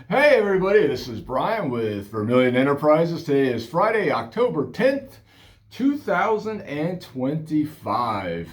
Hey everybody, this is Brian with Vermillion Enterprises. Today is Friday, October 10th, 2025.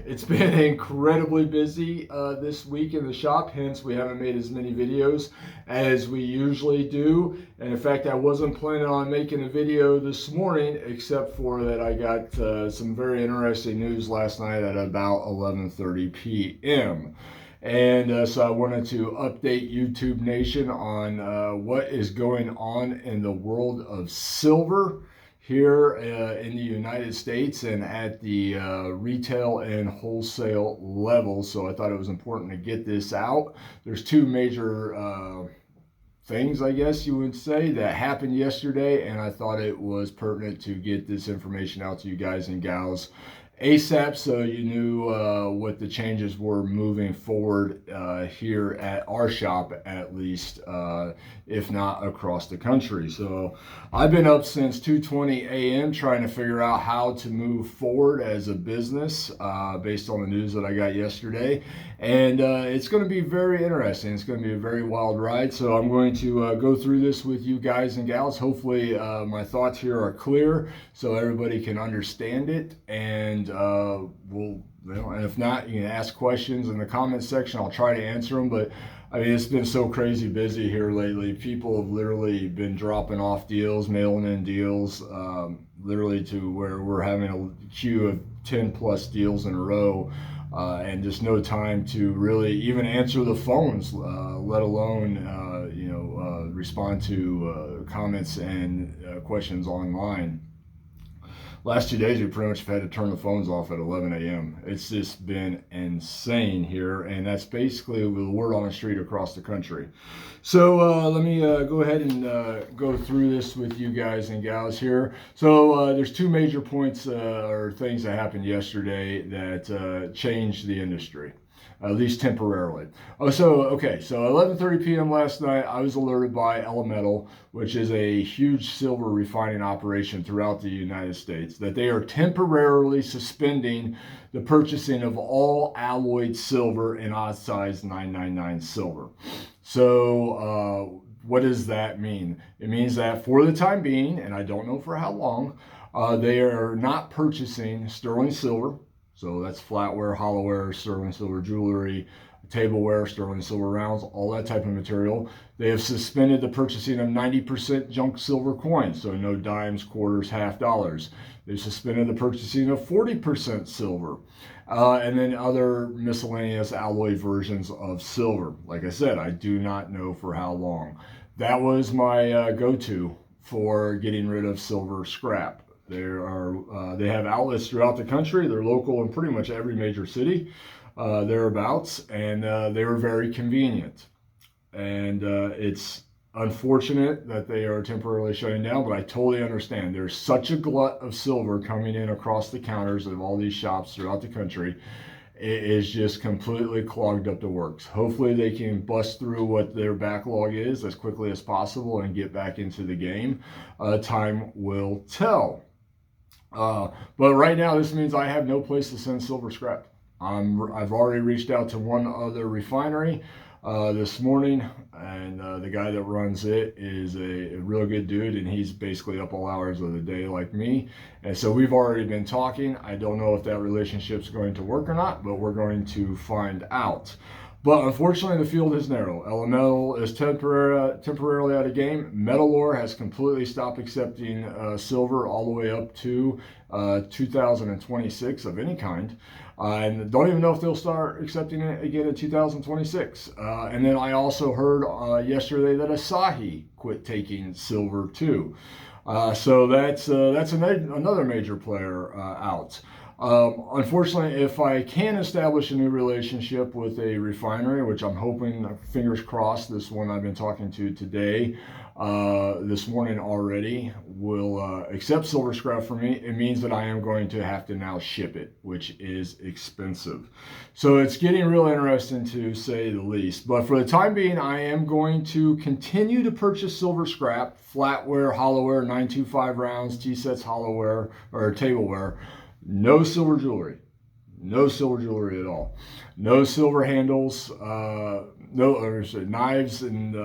It's been incredibly busy this week in the shop, hence we haven't made as many videos as we usually do. And in fact, I wasn't planning on making a video this morning, except for that I got some very interesting news last night at about 11:30 p.m. And so I wanted to update YouTube Nation on what is going on in the world of silver here in the United States and at the retail and wholesale level. So I thought it was important to get this out. There's two major things, I guess you would say, that happened yesterday, and I thought it was pertinent to get this information out to you guys and gals ASAP, so you knew what the changes were moving forward here at our shop, at least, if not across the country. So I've been up since 2:20 a.m. trying to figure out how to move forward as a business based on the news that I got yesterday. And it's going to be very interesting. It's going to be a very wild ride. So I'm going to go through this with you guys and gals. Hopefully my thoughts here are clear so everybody can understand it. And and if not, you can ask questions in the comments section. I'll try to answer them. But I mean, it's been so crazy busy here lately. People have literally been dropping off deals, mailing in deals, literally to where we're having a queue of 10 plus deals in a row. And just no time to really even answer the phones, let alone respond to comments and questions online. Last 2 days, we pretty much had to turn the phones off at 11 a.m. It's just been insane here, and that's basically the word on the street across the country. So let me go ahead and go through this with you guys and gals here. So there's two major points or things that happened yesterday that changed the industry, at least temporarily. So 11:30 p.m. last night, I was alerted by Elemental, which is a huge silver refining operation throughout the United States, that they are temporarily suspending the purchasing of all alloyed silver in odd size 999 silver. So what does that mean? It means that for the time being, and I don't know for how long, they are not purchasing sterling silver. So that's flatware, hollowware, sterling silver jewelry, tableware, sterling silver rounds, all that type of material. They have suspended the purchasing of 90% junk silver coins, so no dimes, quarters, half dollars. They've suspended the purchasing of 40% silver, and then other miscellaneous alloy versions of silver. Like I said, I do not know for how long. That was my go-to for getting rid of silver scrap. They have outlets throughout the country. They're local in pretty much every major city thereabouts, and they were very convenient. And it's unfortunate that they are temporarily shutting down, but I totally understand. There's such a glut of silver coming in across the counters of all these shops throughout the country. It is just completely clogged up the works. Hopefully they can bust through what their backlog is as quickly as possible and get back into the game. Time will tell. But right now, this means I have no place to send silver scrap. I've already reached out to one other refinery this morning, and the guy that runs it is a real good dude, and he's basically up all hours of the day like me. And so we've already been talking. I don't know if that relationship's going to work or not, but we're going to find out. But unfortunately, the field is narrow. Elemental is temporarily out of game. Metal Ore has completely stopped accepting silver all the way up to 2026 of any kind. And don't even know if they'll start accepting it again in 2026. And then I also heard yesterday that Asahi quit taking silver too. So that's another major player out. Unfortunately, if I can establish a new relationship with a refinery, which I'm hoping, fingers crossed, this one I've been talking to today, this morning already, will accept silver scrap from me, it means that I am going to have to now ship it, which is expensive. So it's getting real interesting, to say the least. But for the time being, I am going to continue to purchase silver scrap, flatware, hollowware, 925 rounds, T-sets, hollowware, or tableware. No silver jewelry. No silver jewelry at all. No silver handles, knives and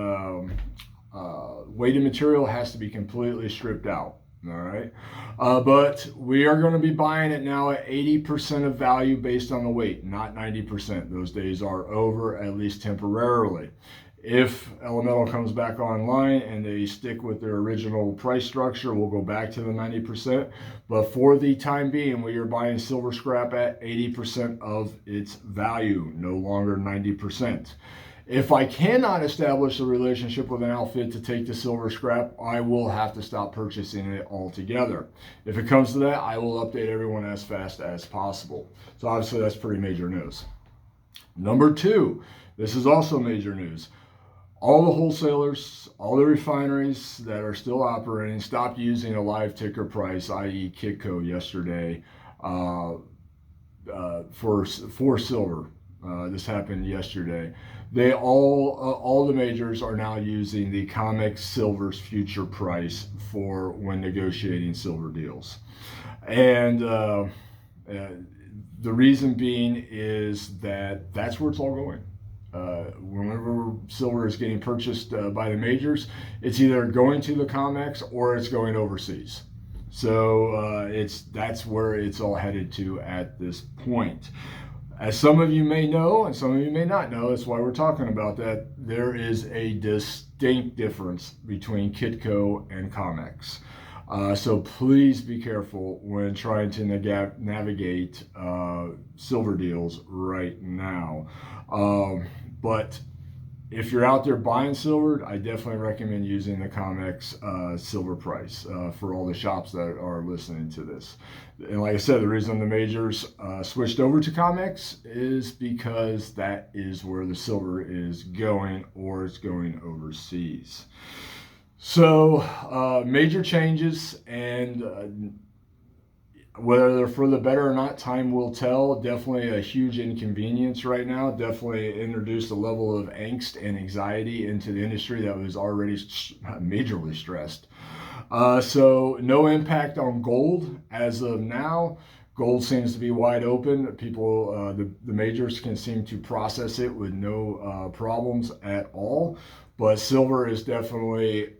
weighted material has to be completely stripped out. All right. But we are going to be buying it now at 80% of value based on the weight, not 90%. Those days are over, at least temporarily. If Elemental comes back online and they stick with their original price structure, we'll go back to the 90%. But for the time being, we are buying silver scrap at 80% of its value, no longer 90%. If I cannot establish a relationship with an outfit to take the silver scrap, I will have to stop purchasing it altogether. If it comes to that, I will update everyone as fast as possible. So obviously that's pretty major news. Number two, this is also major news. All the wholesalers, all the refineries that are still operating stopped using a live ticker price, i.e. Kitco yesterday for silver. This happened yesterday. They all the majors are now using the COMEX Silver's future price for when negotiating silver deals, and the reason being is that that's where it's all going. Whenever silver is getting purchased by the majors, it's either going to the COMEX or it's going overseas. So that's where it's all headed to at this point. As some of you may know, and some of you may not know, that's why we're talking about that, there is a distinct difference between Kitco and COMEX. So please be careful when trying to navigate silver deals right now. But if you're out there buying silver, I definitely recommend using the COMEX silver price for all the shops that are listening to this. And like I said, the reason the majors switched over to COMEX is because that is where the silver is going, or it's going overseas. So major changes, and whether they're for the better or not, time will tell. Definitely a huge inconvenience right now. Definitely introduced a level of angst and anxiety into the industry that was already majorly stressed. So no impact on gold as of now. Gold seems to be wide open. People, the majors can seem to process it with no problems at all. But silver is definitely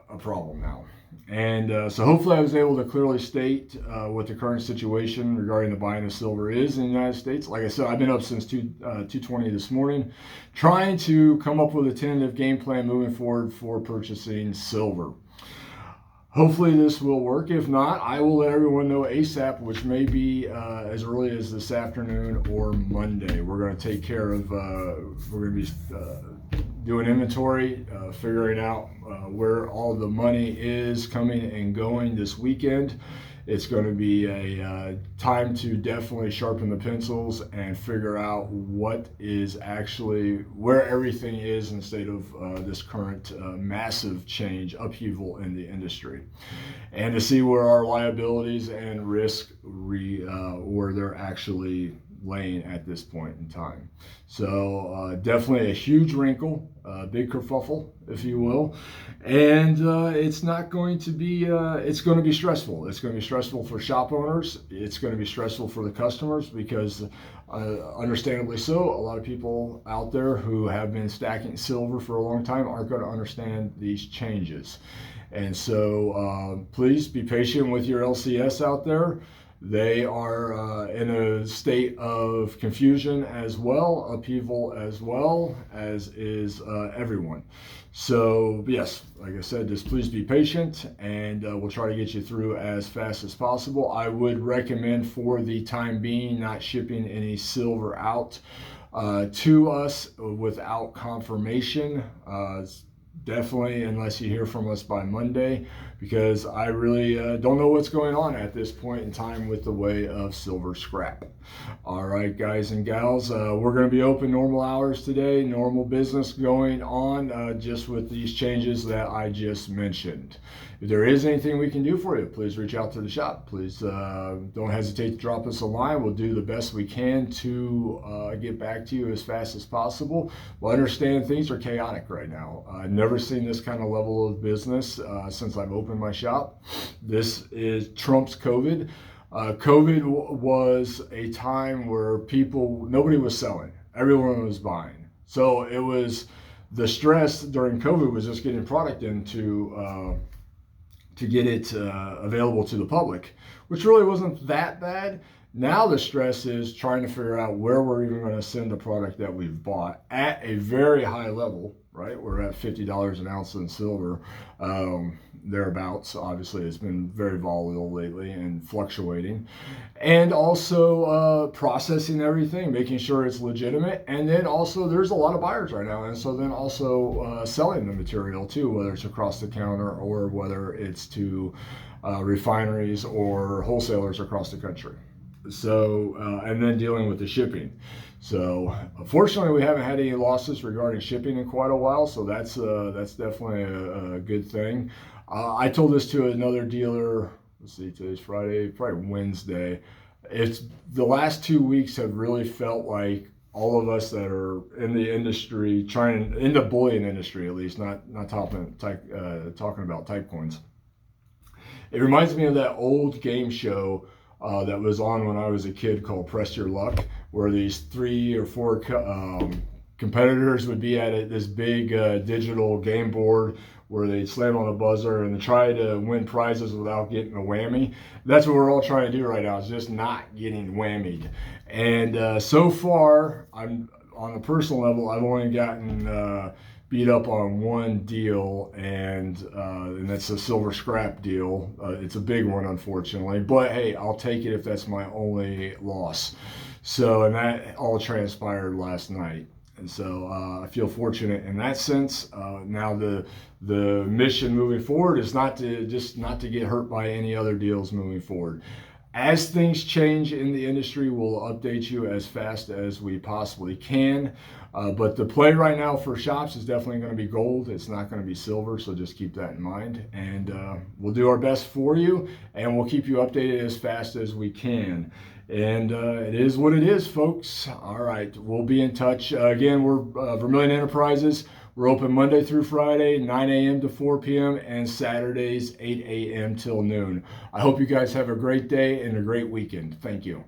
a problem now. And so hopefully I was able to clearly state what the current situation regarding the buying of silver is in the United States. Like I said, I've been up since 2:20 this morning, trying to come up with a tentative game plan moving forward for purchasing silver. Hopefully this will work. If not, I will let everyone know ASAP, which may be as early as this afternoon or Monday. We're going to take care of, we're going to be doing inventory, figuring out where all the money is coming and going this weekend. It's going to be a time to definitely sharpen the pencils and figure out what is actually, where everything is in the state of this current massive change, upheaval in the industry. And to see where our liabilities and risk, where they're actually laying at this point in time. So definitely a huge wrinkle, big kerfuffle, if you will. And it's not going to be, it's going to be stressful. It's going to be stressful for shop owners. It's going to be stressful for the customers because understandably so, a lot of people out there who have been stacking silver for a long time aren't going to understand these changes. And so please be patient with your LCS out there. They are in a state of confusion as well, upheaval as well, as is everyone. So yes, like I said, just please be patient, and we'll try to get you through as fast as possible. I would recommend for the time being not shipping any silver out to us without confirmation. Definitely, unless you hear from us by Monday, because I really don't know what's going on at this point in time with the way of silver scrap. All right, guys and gals, we're going to be open normal hours today, normal business going on, just with these changes that I just mentioned. If there is anything we can do for you, please reach out to the shop. Please don't hesitate to drop us a line. We'll do the best we can to get back to you as fast as possible. We'll understand things are chaotic right now. I've never seen this kind of level of business since I've opened my shop. This is Trump's COVID. COVID was a time where nobody was selling, everyone was buying. So it was the stress during COVID was just getting product in to get it available to the public, which really wasn't that bad. Now the stress is trying to figure out where we're even going to send the product that we've bought at a very high level, right? We're at $50 an ounce in silver, thereabouts. Obviously, it's been very volatile lately and fluctuating. And also processing everything, making sure it's legitimate. And then also there's a lot of buyers right now. And so then also selling the material too, whether it's across the counter or whether it's to refineries or wholesalers across the country. So, and then dealing with the shipping. So, fortunately, we haven't had any losses regarding shipping in quite a while. So that's definitely a good thing. I told this to another dealer. Let's see, today's Friday, probably Wednesday. It's the last 2 weeks have really felt like all of us that are in the industry, in the bullion industry at least, not talking about type coins. It reminds me of that old game show that was on when I was a kid called Press Your Luck, where these 3 or 4 competitors would be at this big digital game board where they'd slam on a buzzer and try to win prizes without getting a whammy. That's what we're all trying to do right now, is just not getting whammied. And so far, I'm on a personal level, I've only gotten beat up on one deal, and that's a silver scrap deal. It's a big one, unfortunately, but hey, I'll take it if that's my only loss. So, and that all transpired last night. And so I feel fortunate in that sense. Now the mission moving forward is not to get hurt by any other deals moving forward. As things change in the industry, we'll update you as fast as we possibly can. But the play right now for shops is definitely going to be gold. It's not going to be silver, so just keep that in mind. And we'll do our best for you, and we'll keep you updated as fast as we can. And it is what it is, folks. All right, we'll be in touch. Again, we're Vermillion Enterprises. We're open Monday through Friday, 9 a.m. to 4 p.m., and Saturdays, 8 a.m. till noon. I hope you guys have a great day and a great weekend. Thank you.